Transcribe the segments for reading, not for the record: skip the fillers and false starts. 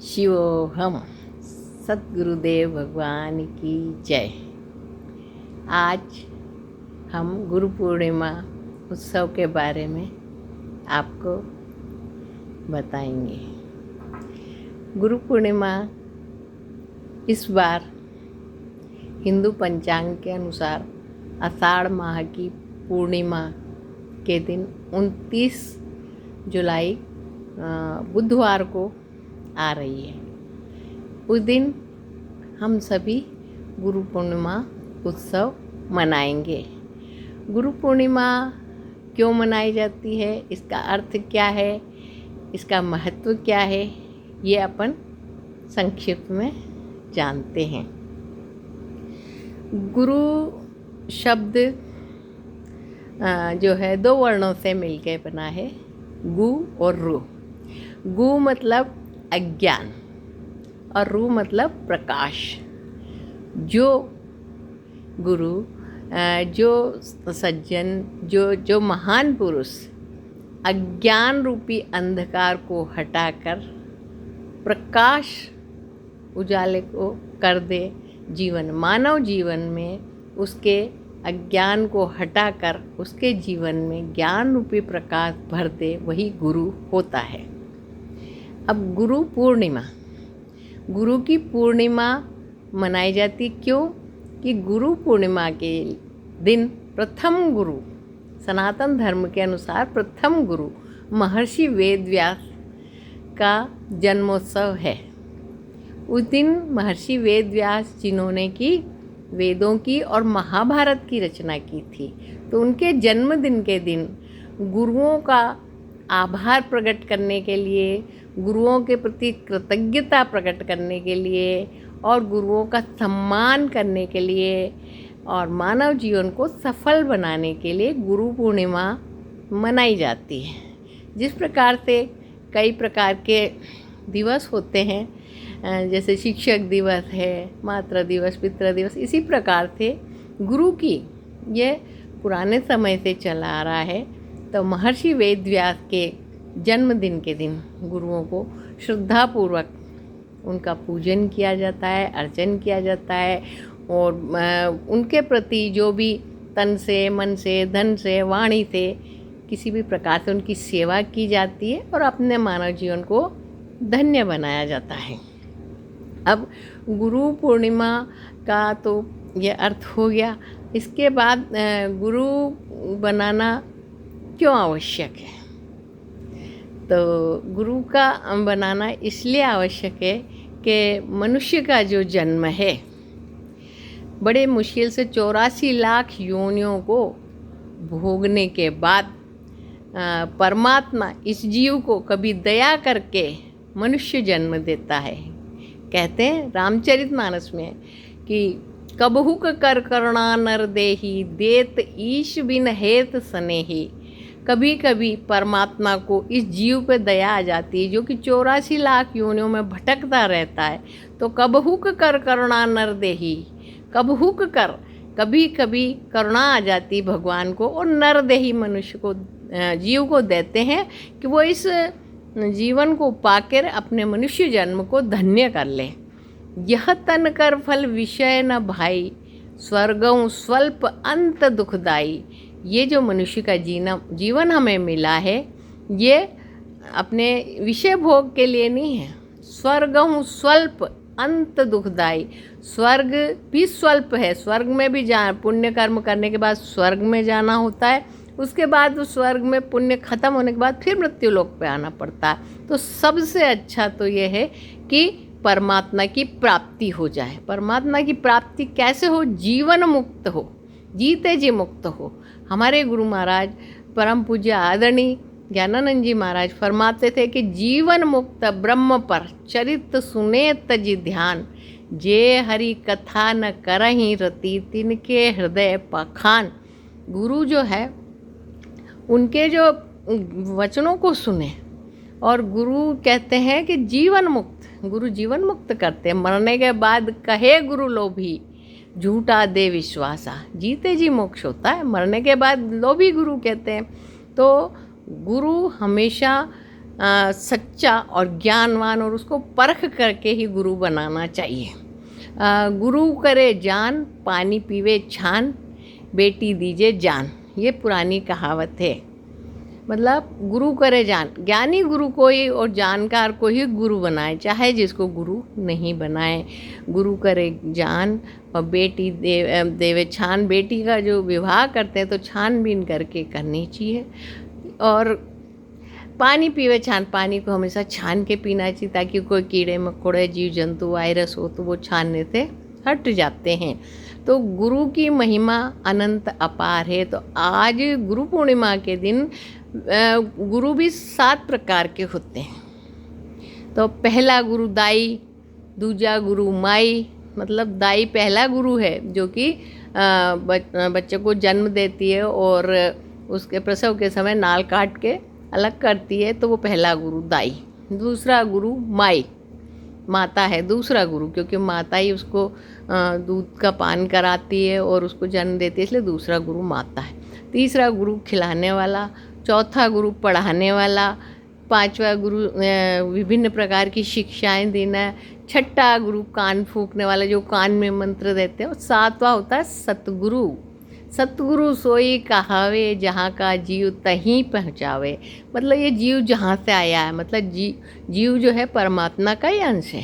शिवोहम। सद्गुरुदेव भगवान की जय। आज हम गुरु पूर्णिमा उत्सव के बारे में आपको बताएंगे। गुरु पूर्णिमा इस बार हिंदू पंचांग के अनुसार आषाढ़ माह की पूर्णिमा के दिन 29 जुलाई बुधवार को आ रही है। उस दिन हम सभी गुरु पूर्णिमा उत्सव मनाएंगे। गुरु पूर्णिमा क्यों मनाई जाती है, इसका अर्थ क्या है, इसका महत्व क्या है, ये अपन संक्षिप्त में जानते हैं। गुरु शब्द जो है 2 वर्णों से मिलकर बना है, गु और रु। गु मतलब अज्ञान और रू मतलब प्रकाश। जो गुरु, जो सज्जन, जो महान पुरुष अज्ञान रूपी अंधकार को हटाकर प्रकाश उजाले को कर दे जीवन, मानव जीवन में उसके अज्ञान को हटाकर उसके जीवन में ज्ञान रूपी प्रकाश भर दे, वही गुरु होता है। अब गुरु पूर्णिमा, गुरु की पूर्णिमा मनाई जाती क्यों? कि गुरु पूर्णिमा के दिन प्रथम गुरु, सनातन धर्म के अनुसार प्रथम गुरु महर्षि वेदव्यास का जन्मोत्सव है। उस दिन महर्षि वेदव्यास जिन्होंने की वेदों की और महाभारत की रचना की थी, तो उनके जन्मदिन के दिन गुरुओं का आभार प्रकट करने के लिए, गुरुओं के प्रति कृतज्ञता प्रकट करने के लिए और गुरुओं का सम्मान करने के लिए और मानव जीवन को सफल बनाने के लिए गुरु पूर्णिमा मनाई जाती है। जिस प्रकार से कई प्रकार के दिवस होते हैं, जैसे शिक्षक दिवस है, मातृ दिवस, पितृ दिवस, इसी प्रकार से गुरु की ये पुराने समय से चला आ रहा है। तो महर्षि वेदव्यास के जन्मदिन के दिन गुरुओं को श्रद्धापूर्वक उनका पूजन किया जाता है, अर्चन किया जाता है और उनके प्रति जो भी तन से, मन से, धन से, वाणी से, किसी भी प्रकार से उनकी सेवा की जाती है और अपने मानव जीवन को धन्य बनाया जाता है। अब गुरु पूर्णिमा का तो ये अर्थ हो गया। इसके बाद गुरु बनाना क्यों आवश्यक है? तो गुरु का बनाना इसलिए आवश्यक है कि मनुष्य का जो जन्म है, बड़े मुश्किल से 84 लाख योनियों को भोगने के बाद परमात्मा इस जीव को कभी दया करके मनुष्य जन्म देता है। कहते हैं रामचरितमानस में कि कबहुक कर करुणा नर देही, देत ईश बिन हेत स्नेही। कभी कभी परमात्मा को इस जीव पे दया आ जाती है जो कि 84 लाख योनियों में भटकता रहता है। तो कबहुक कर करुणा नर देही, कबहुक कर, कभी कभी करुणा आ जाती भगवान को और नर देही मनुष्य को, जीव को देते हैं कि वो इस जीवन को पाकर अपने मनुष्य जन्म को धन्य कर ले। यह तन कर फल विषय न भाई, स्वर्गों स्वल्प अंत दुखदाई। ये जो मनुष्य का जीवन हमें मिला है, ये अपने विषय भोग के लिए नहीं है। स्वर्गों स्वल्प अंत दुखदाई, स्वर्ग भी स्वल्प है, स्वर्ग में भी पुण्य कर्म करने के बाद स्वर्ग में जाना होता है। उसके बाद उस स्वर्ग में पुण्य खत्म होने के बाद फिर मृत्यु लोक पे आना पड़ता है। तो सबसे अच्छा तो ये है कि परमात्मा की प्राप्ति हो जाए। परमात्मा की प्राप्ति कैसे हो? जीवन मुक्त हो, जीते जी मुक्त हो। हमारे गुरु महाराज परम पूज्य आदरणीय ज्ञानानंद जी महाराज फरमाते थे कि जीवन मुक्त ब्रह्म पर चरित सुने तजि ध्यान, जे हरि कथा न करहीं रति तिनके हृदय पखान। गुरु जो है उनके जो वचनों को सुने, और गुरु कहते हैं कि जीवन मुक्त, गुरु जीवन मुक्त करते हैं। मरने के बाद कहे गुरु लोभी, झूठा दे विश्वासा। जीते जी मोक्ष होता है, मरने के बाद लोभी गुरु कहते हैं। तो गुरु हमेशा सच्चा और ज्ञानवान और उसको परख करके ही गुरु बनाना चाहिए। गुरु करे जान, पानी पीवे छान, बेटी दीजे जान, ये पुरानी कहावत है। मतलब गुरु करे जान, ज्ञानी गुरु को ही और जानकार को ही गुरु बनाए, चाहे जिसको गुरु नहीं बनाए। गुरु करे जान और बेटी देवे छान, बेटी का जो विवाह करते हैं तो छानबीन करके करनी चाहिए। और पानी पीवे छान, पानी को हमेशा छान के पीना चाहिए ताकि कोई कीड़े मकोड़े जीव जंतु वायरस हो तो वो छानने से हट जाते हैं। तो गुरु की महिमा अनंत अपार है। तो आज गुरु पूर्णिमा के दिन गुरु भी 7 प्रकार के होते हैं। तो पहला गुरु दाई, दूजा गुरु माई, मतलब दाई पहला गुरु है जो कि बच्चे को जन्म देती है और उसके प्रसव के समय नाल काट के अलग करती है, तो वो पहला गुरु दाई। दूसरा गुरु माई, माता है दूसरा गुरु, क्योंकि माता ही उसको दूध का पान कराती है और उसको जन्म देती है, इसलिए दूसरा गुरु माता है। तीसरा गुरु खिलाने वाला, चौथा गुरु पढ़ाने वाला, पांचवा गुरु विभिन्न प्रकार की शिक्षाएं देना, छठा गुरु कान फूंकने वाला जो कान में मंत्र देते हैं, और सातवां होता है सतगुरु। सतगुरु सोई कहावे, जहाँ का जीव तहीं पहुँचावे। मतलब ये जीव जहाँ से आया है, मतलब जीव जो है परमात्मा का ही अंश है,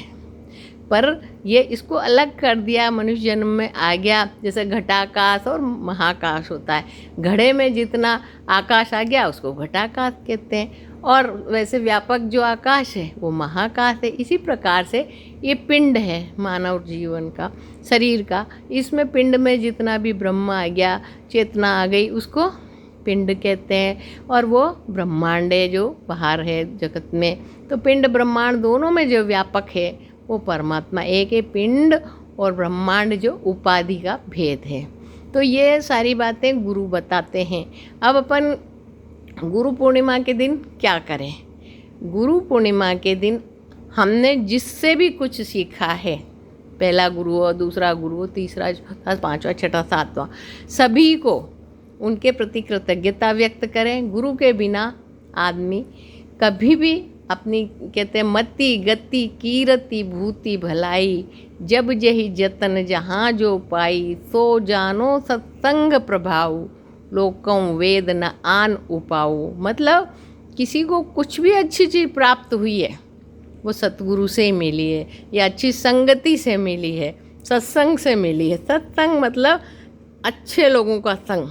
पर ये इसको अलग कर दिया, मनुष्य जन्म में आ गया। जैसे घटाकाश और महाकाश होता है, घड़े में जितना आकाश आ गया उसको घटाकाश कहते हैं, और वैसे व्यापक जो आकाश है वो महाकाश है। इसी प्रकार से ये पिंड है मानव जीवन का, शरीर का, इसमें पिंड में जितना भी ब्रह्म आ गया, चेतना आ गई, उसको पिंड कहते हैं। और वो ब्रह्मांड है जो बाहर है जगत में। तो पिंड ब्रह्मांड दोनों में जो व्यापक है वो परमात्मा एक है। पिंड और ब्रह्मांड जो उपाधि का भेद है। तो ये सारी बातें गुरु बताते हैं। अब अपन गुरु पूर्णिमा के दिन क्या करें? गुरु पूर्णिमा के दिन हमने जिससे भी कुछ सीखा है, पहला गुरु हो, दूसरा गुरु हो, तीसरा, चौथा, पांचवा, छठा, सातवां, सभी को उनके प्रति कृतज्ञता व्यक्त करें। गुरु के बिना आदमी कभी भी अपनी, कहते हैं, मति गति कीरति भूति भलाई, जब जही जतन जहाँ जो पाई, सो जानो सत्संग प्रभाव, लोकं वेद न आन उपाऊ। मतलब किसी को कुछ भी अच्छी चीज़ प्राप्त हुई है वो सतगुरु से ही मिली है, या अच्छी संगति से मिली है, सत्संग से मिली है। सत्संग मतलब अच्छे लोगों का संग,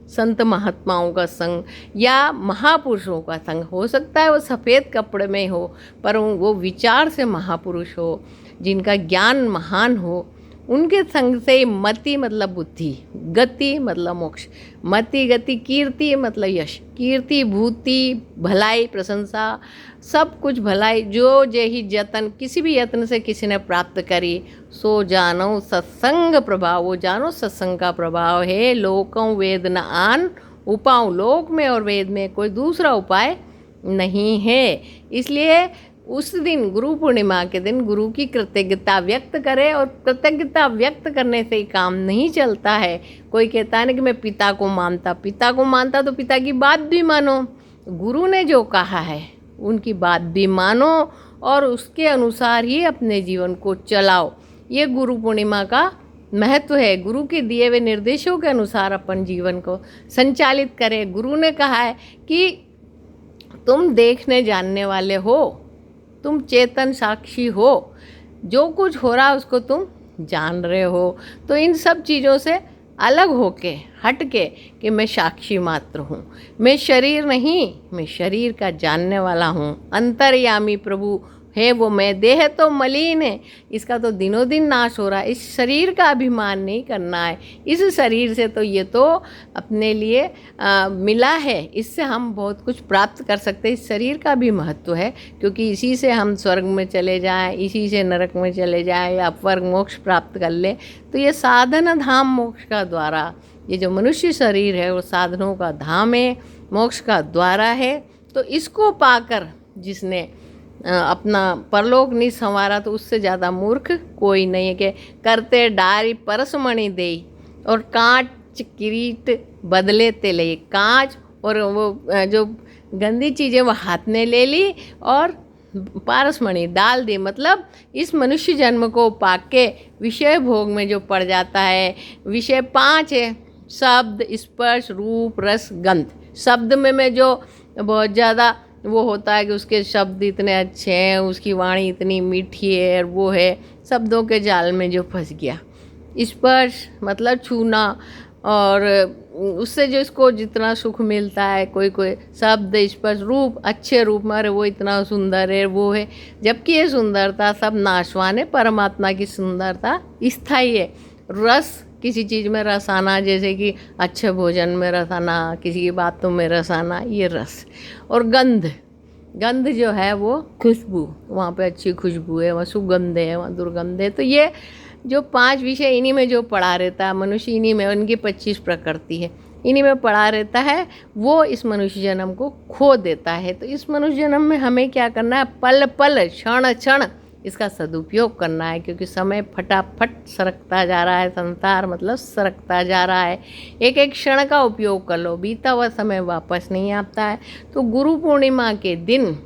संत महात्माओं का संग या महापुरुषों का संग। हो सकता है वो सफ़ेद कपड़े में हो, पर वो विचार से महापुरुष हो, जिनका ज्ञान महान हो, उनके संग से। मति मतलब बुद्धि, गति मतलब मोक्ष, मति गति, कीर्ति मतलब यश, कीर्ति भूति भलाई प्रशंसा, सब कुछ भलाई, जो जेहि जतन, किसी भी यत्न से किसी ने प्राप्त करी, सो जानो सत्संग प्रभाव, वो जानो सत्संग का प्रभाव है। लोकं वेद न आन उपाय, लोक में और वेद में कोई दूसरा उपाय नहीं है। इसलिए उस दिन, गुरु पूर्णिमा के दिन, गुरु की कृतज्ञता व्यक्त करें। और कृतज्ञता व्यक्त करने से ही काम नहीं चलता है। कोई कहता है ना कि मैं पिता को मानता तो पिता की बात भी मानो, गुरु ने जो कहा है उनकी बात भी मानो और उसके अनुसार ही अपने जीवन को चलाओ। ये गुरु पूर्णिमा का महत्व है। गुरु के दिए हुए निर्देशों के अनुसार अपन जीवन को संचालित करें। गुरु ने कहा है कि तुम देखने जानने वाले हो, तुम चेतन साक्षी हो, जो कुछ हो रहा है उसको तुम जान रहे हो। तो इन सब चीज़ों से अलग होके, हट के, कि मैं साक्षी मात्र हूँ, मैं शरीर नहीं, मैं शरीर का जानने वाला हूँ, अंतर्यामी प्रभु है वो मैं, देह तो मलिन है, इसका तो दिनों दिन नाश हो रहा है। इस शरीर का अभिमान नहीं करना है। इस शरीर से तो ये तो अपने लिए मिला है, इससे हम बहुत कुछ प्राप्त कर सकते हैं। इस शरीर का भी महत्व है, क्योंकि इसी से हम स्वर्ग में चले जाएं, इसी से नरक में चले जाएं या अपवर्ग मोक्ष प्राप्त कर लें। तो ये साधन धाम मोक्ष का द्वारा, ये जो मनुष्य शरीर है वो साधनों का धाम है, मोक्ष का द्वारा है। तो इसको पाकर जिसने अपना परलोक नहीं संवारा, तो उससे ज़्यादा मूर्ख कोई नहीं है। कि करते डारी परसमणि देई, और कांच किरीट बदले ते ले, कांच और वो जो गंदी चीज़ें वो हाथ में ले ली और पारसमणि डाल दी। मतलब इस मनुष्य जन्म को पाके विषय भोग में जो पड़ जाता है, विषय 5 है, शब्द, स्पर्श, रूप, रस, गंध। शब्द में जो बहुत ज़्यादा वो होता है कि उसके शब्द इतने अच्छे हैं, उसकी वाणी इतनी मीठी है, और वो है शब्दों के जाल में जो फंस गया। स्पर्श मतलब छूना, और उससे जो इसको जितना सुख मिलता है, कोई कोई शब्द, स्पर्श, रूप, अच्छे रूप में, अरे वो इतना सुंदर है, वो है, जबकि ये सुंदरता सब नाशवान है। परमात्मा की सुंदरता स्थायी है। रस, किसी चीज़ में रस आना, जैसे कि अच्छे भोजन में रस आना, किसी की बातों में रस आना, ये रस। और गंध, गंध जो है वो खुशबू, वहाँ पे अच्छी खुशबू है, वहाँ सुगंध है, वहाँ दुर्गंध है। तो ये जो 5 विषय इन्हीं में जो पड़ा रहता है मनुष्य, इन्हीं में, उनकी 25 प्रकृति है, इन्हीं में पड़ा रहता है, वो इस मनुष्य जन्म को खो देता है। तो इस मनुष्य जन्म में हमें क्या करना है? पल पल, क्षण क्षण इसका सदुपयोग करना है, क्योंकि समय फटाफट सरकता जा रहा है। संसार मतलब सरकता जा रहा है। एक एक क्षण का उपयोग कर लो, बीता हुआ समय वापस नहीं आता है। तो गुरु पूर्णिमा के दिन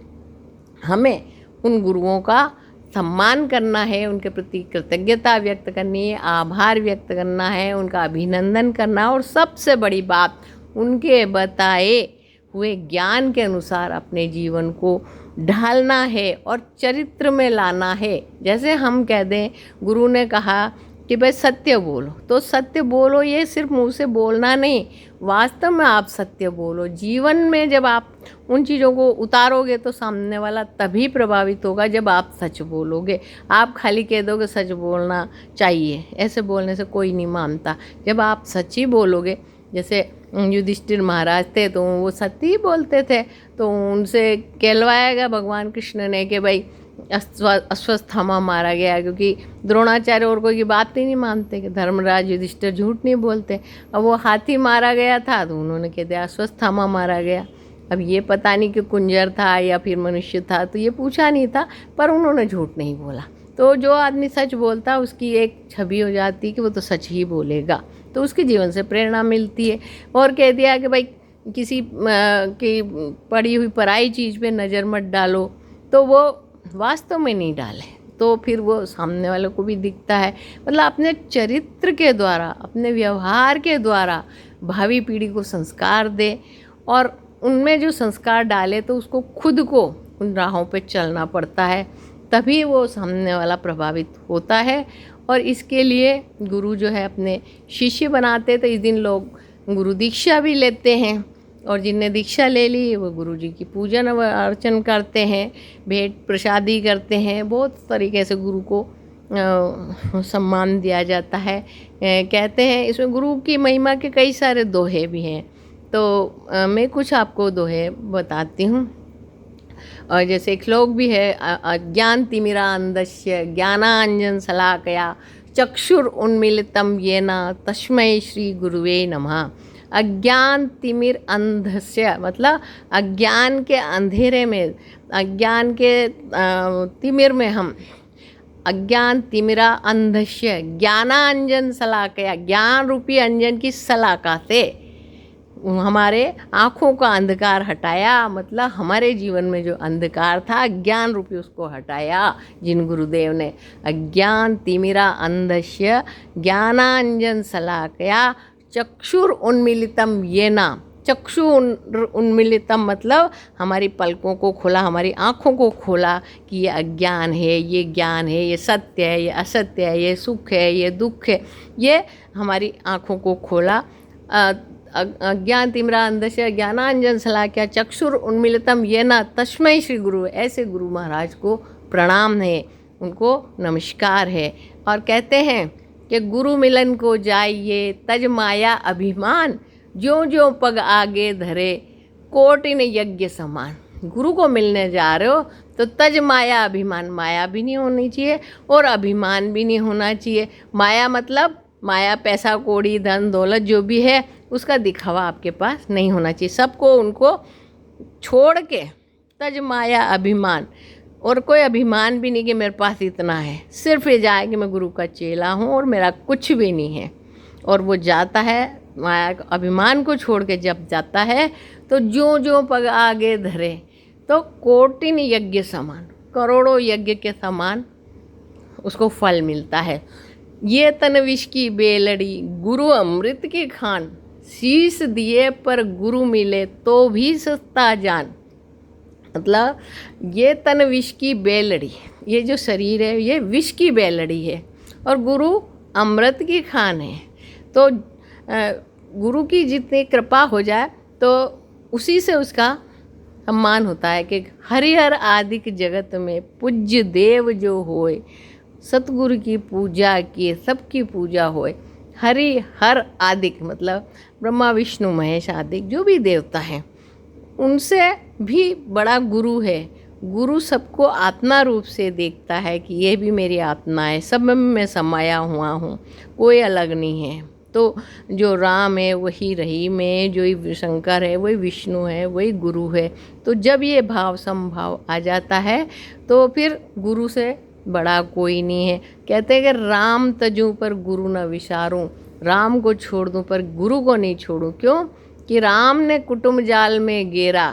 हमें उन गुरुओं का सम्मान करना है, उनके प्रति कृतज्ञता व्यक्त करनी है, आभार व्यक्त करना है, उनका अभिनंदन करना, और सबसे बड़ी बात, उनके बताए हुए ज्ञान के अनुसार अपने जीवन को ढालना है और चरित्र में लाना है। जैसे हम कह दें, गुरु ने कहा कि भाई सत्य बोलो, तो सत्य बोलो, ये सिर्फ मुंह से बोलना नहीं, वास्तव में आप सत्य बोलो। जीवन में जब आप उन चीज़ों को उतारोगे तो सामने वाला तभी प्रभावित होगा जब आप सच बोलोगे। आप खाली कह दोगे सच बोलना चाहिए, ऐसे बोलने से कोई नहीं मानता। जब आप सच ही बोलोगे, जैसे युधिष्ठिर महाराज थे तो वो सत्य ही बोलते थे, तो उनसे कहलवाया गया भगवान कृष्ण ने कि भाई अश्वत्थामा मारा गया, क्योंकि द्रोणाचार्य और कोई की बात ही नहीं मानते, कि धर्मराज युधिष्ठिर झूठ नहीं बोलते। अब वो हाथी मारा गया था तो उन्होंने कह दिया अश्वत्थामा मारा गया। अब ये पता नहीं कि कुंजर था या फिर मनुष्य था, तो ये पूछा नहीं था, पर उन्होंने झूठ नहीं बोला। तो जो आदमी सच बोलता है उसकी एक छवि हो जाती है कि वो तो सच ही बोलेगा, तो उसके जीवन से प्रेरणा मिलती है। और कह दिया कि भाई किसी की पड़ी हुई पराई चीज़ पे नज़र मत डालो, तो वो वास्तव में नहीं डाले, तो फिर वो सामने वाले को भी दिखता है। मतलब अपने चरित्र के द्वारा, अपने व्यवहार के द्वारा भावी पीढ़ी को संस्कार दे, और उनमें जो संस्कार डाले तो उसको खुद को उन राहों पे चलना पड़ता है, तभी वो सामने वाला प्रभावित होता है। और इसके लिए गुरु जो है अपने शिष्य बनाते, तो इस दिन लोग गुरु दीक्षा भी लेते हैं, और जिनने दीक्षा ले ली वो गुरु जी की पूजन अर्चन करते हैं, भेंट प्रसादी करते हैं, बहुत तरीके से गुरु को सम्मान दिया जाता है। कहते हैं इसमें गुरु की महिमा के कई सारे दोहे भी हैं, तो मैं कुछ आपको दोहे बताती हूँ। और जैसे एक श्लोक भी है, अज्ञान तिमिरा अंधस्य ज्ञानांजन शलाकया चक्षुर उन्मीलितम येन तस्मै श्री गुरुवे नमः। अज्ञान तिमिर अंधस्य मतलब अज्ञान के अंधेरे में, अज्ञान के तिमिर में हम, अज्ञान तिमिरा अंधस्य ज्ञानांजन शलाकया, ज्ञान रूपी अंजन की शलाका से हमारे आँखों का अंधकार हटाया। मतलब हमारे जीवन में जो अंधकार था अज्ञान रूपी, उसको हटाया जिन गुरुदेव ने। अज्ञान तिमिरा अंधस्य ज्ञानांजन शलाकया चक्षुर उन्मीलितम येन। चक्षु उन्मीलितम मतलब हमारी पलकों को खोला, हमारी आँखों को खोला कि ये अज्ञान है, ये ज्ञान है, ये सत्य है, ये असत्य है, ये सुख है, ये दुख है, ये हमारी आँखों को खोला। अज्ञान तिमिरा अंधस्य ज्ञानांजन शलाकया चक्षुर उन्मीलितम येन तस्मै श्री गुरु। ऐसे गुरु महाराज को प्रणाम है, उनको नमस्कार है। और कहते हैं कि गुरु मिलन को जाइए तज माया अभिमान, ज्यों ज्यों पग आगे धरे कोटिन यज्ञ समान। गुरु को मिलने जा रहे हो तो तज माया अभिमान, माया भी नहीं होनी चाहिए और अभिमान भी नहीं होना चाहिए। माया मतलब माया, पैसा कौड़ी, धन दौलत जो भी है उसका दिखावा आपके पास नहीं होना चाहिए। सबको उनको छोड़ के तज माया अभिमान, और कोई अभिमान भी नहीं कि मेरे पास इतना है, सिर्फ ये जाए कि मैं गुरु का चेला हूँ और मेरा कुछ भी नहीं है। और वो जाता है माया अभिमान को छोड़ के जब जाता है तो जो जो पग आगे धरे तो कोटिन यज्ञ समान, करोड़ों यज्ञ के समान उसको फल मिलता है। ये तन विष की बेलड़ी, गुरु अमृत की खान, शीश दिए पर गुरु मिले तो भी सस्ता जान। मतलब ये तन विष की बेलड़ी, ये जो शरीर है ये विष की बेलड़ी है और गुरु अमृत की खान है। तो गुरु की जितनी कृपा हो जाए तो उसी से उसका सम्मान होता है कि हरिहर आदिक जगत में पूज्य देव जो होए, सतगुरु की पूजा किए सबकी पूजा होए। हरि हर आदिक मतलब ब्रह्मा विष्णु महेश आदिक जो भी देवता हैं उनसे भी बड़ा गुरु है। गुरु सबको आत्मा रूप से देखता है कि ये भी मेरी आत्मा है, सब में मैं समाया हुआ हूँ, कोई अलग नहीं है। तो जो राम है वही रहीम है, जो शंकर है वही विष्णु है, वही गुरु है। तो जब ये भाव समभाव आ जाता है तो फिर गुरु से बड़ा कोई नहीं है। कहते हैं कि राम तजूं पर गुरु न विसारूं, राम को छोड़ दूं पर गुरु को नहीं छोड़ूं। क्यों कि राम ने कुटुंब जाल में गेरा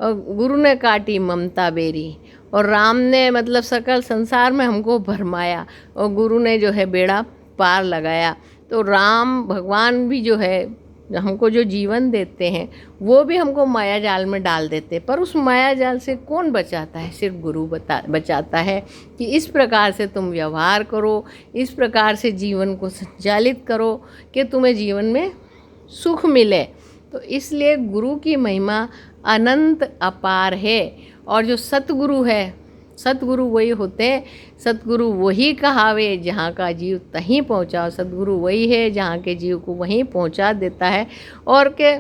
और गुरु ने काटी ममता बेरी, और राम ने मतलब सकल संसार में हमको भरमाया और गुरु ने जो है बेड़ा पार लगाया। तो राम भगवान भी जो है हमको जो जीवन देते हैं वो भी हमको माया जाल में डाल देते हैं, पर उस माया जाल से कौन बचाता है? सिर्फ गुरु बचाता है कि इस प्रकार से तुम व्यवहार करो, इस प्रकार से जीवन को संचालित करो कि तुम्हें जीवन में सुख मिले। तो इसलिए गुरु की महिमा अनंत अपार है। और जो सतगुरु है, सतगुरु वही होते हैं, सतगुरु वही कहावे जहाँ का जीव तहीं पहुँचाओ। सतगुरु वही है जहाँ के जीव को वहीं पहुँचा देता है। और के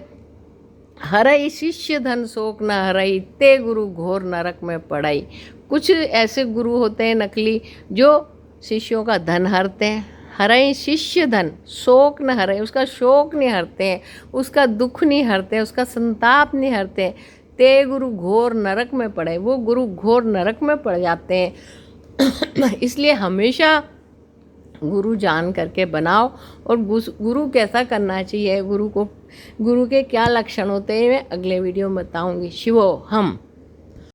हरई शिष्य धन शोक न हरई, ते गुरु घोर नरक में पड़ाई। कुछ ऐसे गुरु होते हैं नकली जो शिष्यों का धन हरते हैं, हरई शिष्य धन, शोक न हरई, उसका शोक नहीं हरते हैं, उसका दुख नहीं हरते हैं, उसका संताप नहीं हरते हैं। ते गुरु घोर नरक में पड़े, वो गुरु घोर नरक में पड़ जाते हैं। इसलिए हमेशा गुरु जान करके बनाओ। और गुरु कैसा करना चाहिए, गुरु के क्या लक्षण होते हैं मैं अगले वीडियो में बताऊंगी। शिवो हम।